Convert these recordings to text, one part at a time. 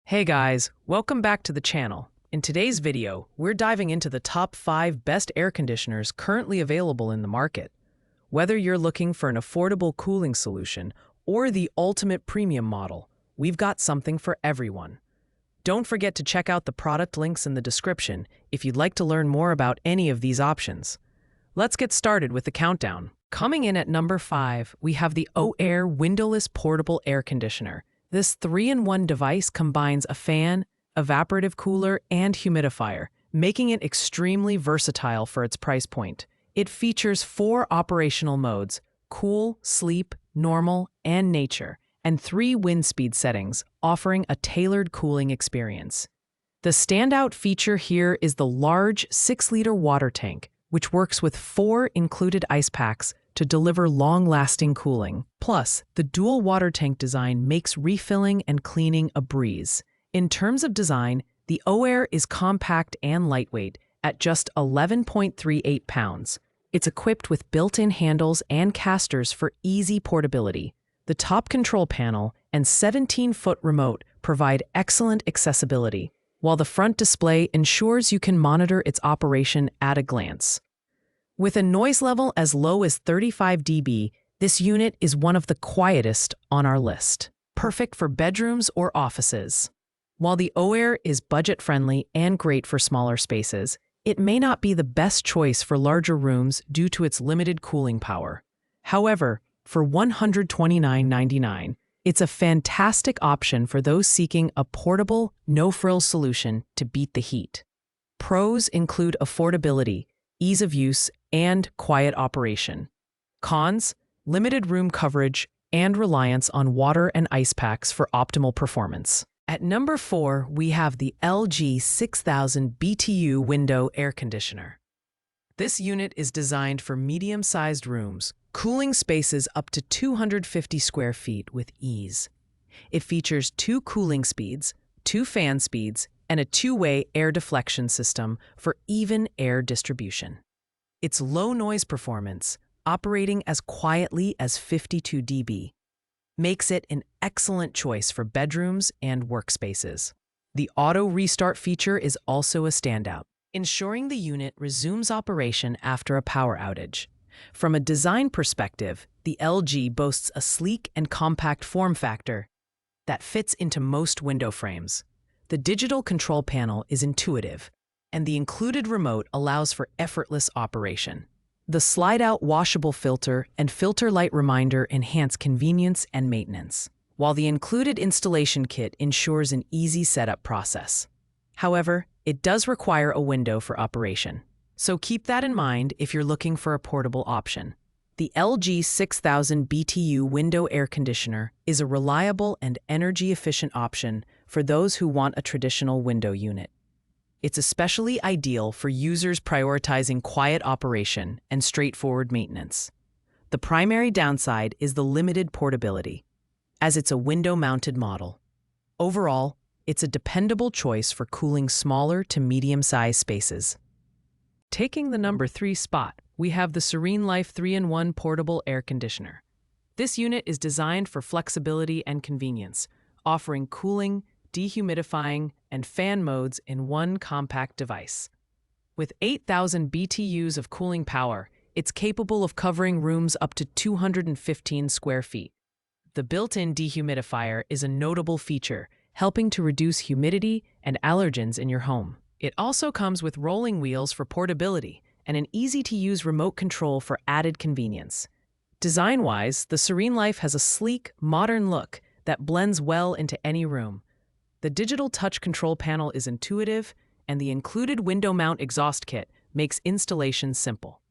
Hey guys, welcome back to the channel. In today's video, we're diving into the top 5 best air conditioners currently available in the market. Whether you're looking for an affordable cooling solution or the ultimate premium model, we've got something for everyone. Don't forget to check out the product links in the description if you'd like to learn more about any of these options. Let's get started with the countdown. Coming in at number 5, we have the Oair Windowless Portable Air Conditioner. This 3-in-1 device combines a fan, evaporative cooler, and humidifier, making it extremely versatile for its price point. It features 4 operational modes: cool, sleep, normal, and nature, and 3 wind speed settings, offering a tailored cooling experience. The standout feature here is the large 6-liter water tank, which works with 4 included ice packs to deliver long-lasting cooling. Plus, the dual water tank design makes refilling and cleaning a breeze. In terms of design, the Oair is compact and lightweight at just 11.38 pounds. It's equipped with built-in handles and casters for easy portability. The top control panel and 17-foot remote provide excellent accessibility, while the front display ensures you can monitor its operation at a glance. With a noise level as low as 35 dB, this unit is one of the quietest on our list, perfect for bedrooms or offices. While the Oair is budget-friendly and great for smaller spaces, it may not be the best choice for larger rooms due to its limited cooling power. However, for $129.99, it's a fantastic option for those seeking a portable, no-frills solution to beat the heat. Pros include affordability, ease of use, and quiet operation. Cons: limited room coverage and reliance on water and ice packs for optimal performance. At number 4, we have the LG 6000 BTU Window Air Conditioner. This unit is designed for medium-sized rooms, cooling spaces up to 250 square feet with ease. It features 2 cooling speeds, 2 fan speeds, and a 2-way air deflection system for even air distribution. Its low noise performance, operating as quietly as 52 dB, makes it an excellent choice for bedrooms and workspaces. The auto restart feature is also a standout, ensuring the unit resumes operation after a power outage. From a design perspective, the LG boasts a sleek and compact form factor that fits into most window frames. The digital control panel is intuitive, and the included remote allows for effortless operation. The slide-out washable filter and filter light reminder enhance convenience and maintenance, while the included installation kit ensures an easy setup process. However, it does require a window for operation, so keep that in mind if you're looking for a portable option. The LG 6000 BTU Window Air Conditioner is a reliable and energy-efficient option for those who want a traditional window unit. It's especially ideal for users prioritizing quiet operation and straightforward maintenance. The primary downside is the limited portability, as it's a window-mounted model. Overall, it's a dependable choice for cooling smaller to medium-sized spaces. Taking the number 3 spot, we have the Serene Life 3-in-1 Portable Air Conditioner. This unit is designed for flexibility and convenience, offering cooling, dehumidifying, and fan modes in one compact device. With 8,000 BTUs of cooling power, it's capable of covering rooms up to 215 square feet. The built-in dehumidifier is a notable feature, helping to reduce humidity and allergens in your home. It also comes with rolling wheels for portability and an easy-to-use remote control for added convenience. Design-wise, the Serene Life has a sleek, modern look that blends well into any room. The digital touch control panel is intuitive, and the included window mount exhaust kit makes installation simple.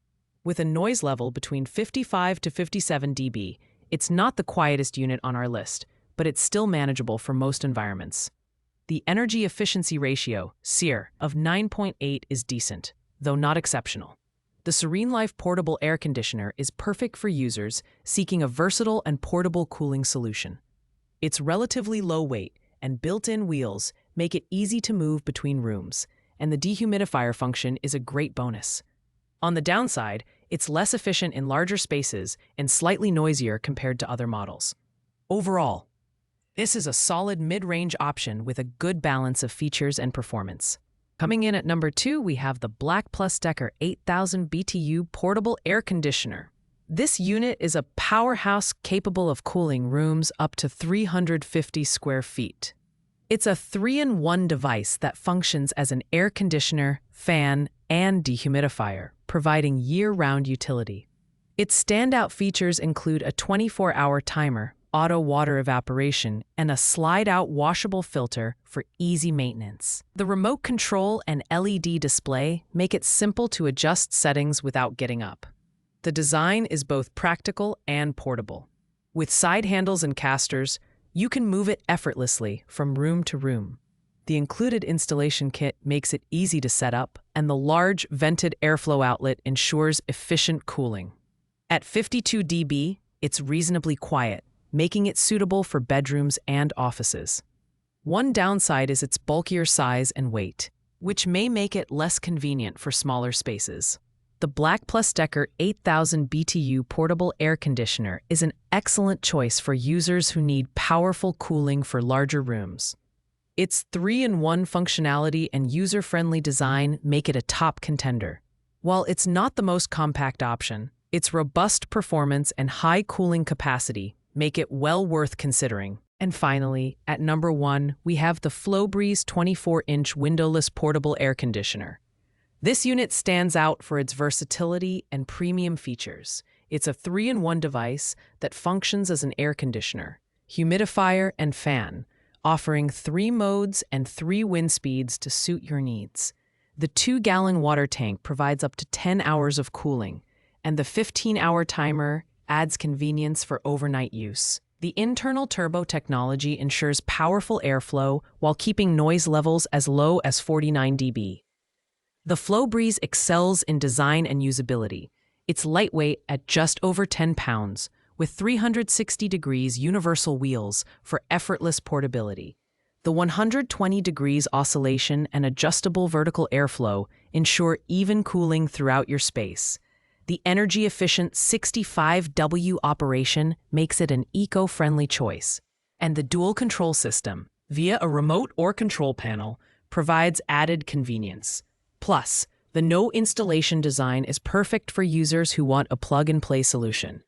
With a noise level between 55 to 57 dB, it's not the quietest unit on our list, but it's still manageable for most environments. The energy efficiency ratio, SEER, of 9.8 is decent, though not exceptional. The Serene Life Portable Air Conditioner is perfect for users seeking a versatile and portable cooling solution. Its relatively low weight and built-in wheels make it easy to move between rooms, and the dehumidifier function is a great bonus. On the downside, it's less efficient in larger spaces and slightly noisier compared to other models. Overall, This is a solid mid-range option with a good balance of features and performance. Coming in at number 2, we have the Black Plus Decker 8000 BTU Portable Air Conditioner. This unit is a powerhouse capable of cooling rooms up to 350 square feet. It's a 3-in-1 device that functions as an air conditioner, fan, and dehumidifier, providing year-round utility. Its standout features include a 24-hour timer, auto water evaporation, and a slide-out washable filter for easy maintenance. The remote control and LED display make it simple to adjust settings without getting up. The design is both practical and portable. With side handles and casters, you can move it effortlessly from room to room. The included installation kit makes it easy to set up, and the large vented airflow outlet ensures efficient cooling. At 52 dB, it's reasonably quiet, making it suitable for bedrooms and offices. One downside is its bulkier size and weight, which may make it less convenient for smaller spaces. The Black Plus Decker 8000 BTU Portable Air Conditioner is an excellent choice for users who need powerful cooling for larger rooms. Its 3-in-1 functionality and user-friendly design make it a top contender. While it's not the most compact option, its robust performance and high cooling capacity make it well worth considering. And finally, at number 1, we have the FlowBreeze 24-inch Windowless Portable Air Conditioner. This unit stands out for its versatility and premium features. It's a 3-in-1 device that functions as an air conditioner, humidifier, and fan, offering 3 modes and 3 wind speeds to suit your needs. The 2-gallon water tank provides up to 10 hours of cooling, and the 15-hour timer adds convenience for overnight use. The internal turbo technology ensures powerful airflow while keeping noise levels as low as 49 dB. The FlowBreeze excels in design and usability. It's lightweight at just over 10 pounds, with 360 degrees universal wheels for effortless portability. The 120 degrees oscillation and adjustable vertical airflow ensure even cooling throughout your space. The energy-efficient 65W operation makes it an eco-friendly choice. And the dual control system, via a remote or control panel, provides added convenience. Plus, the no-installation design is perfect for users who want a plug-and-play solution.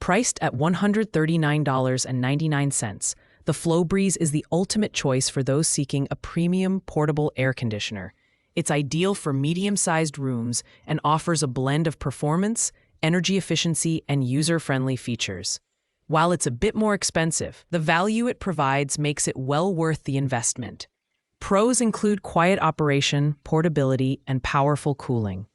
Priced at $139.99, the FlowBreeze is the ultimate choice for those seeking a premium portable air conditioner. It's ideal for medium-sized rooms and offers a blend of performance, energy efficiency, and user-friendly features. While it's a bit more expensive, the value it provides makes it well worth the investment. Pros include quiet operation, portability, and powerful cooling.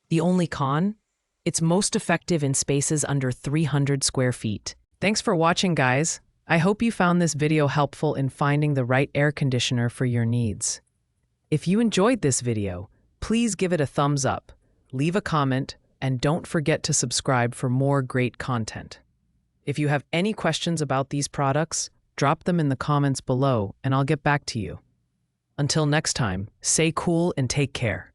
The only con? It's most effective in spaces under 300 square feet. Thanks for watching, guys. I hope you found this video helpful in finding the right air conditioner for your needs. If you enjoyed this video, please give it a thumbs up, leave a comment, and don't forget to subscribe for more great content. If you have any questions about these products, drop them in the comments below and I'll get back to you. Until next time, stay cool and take care.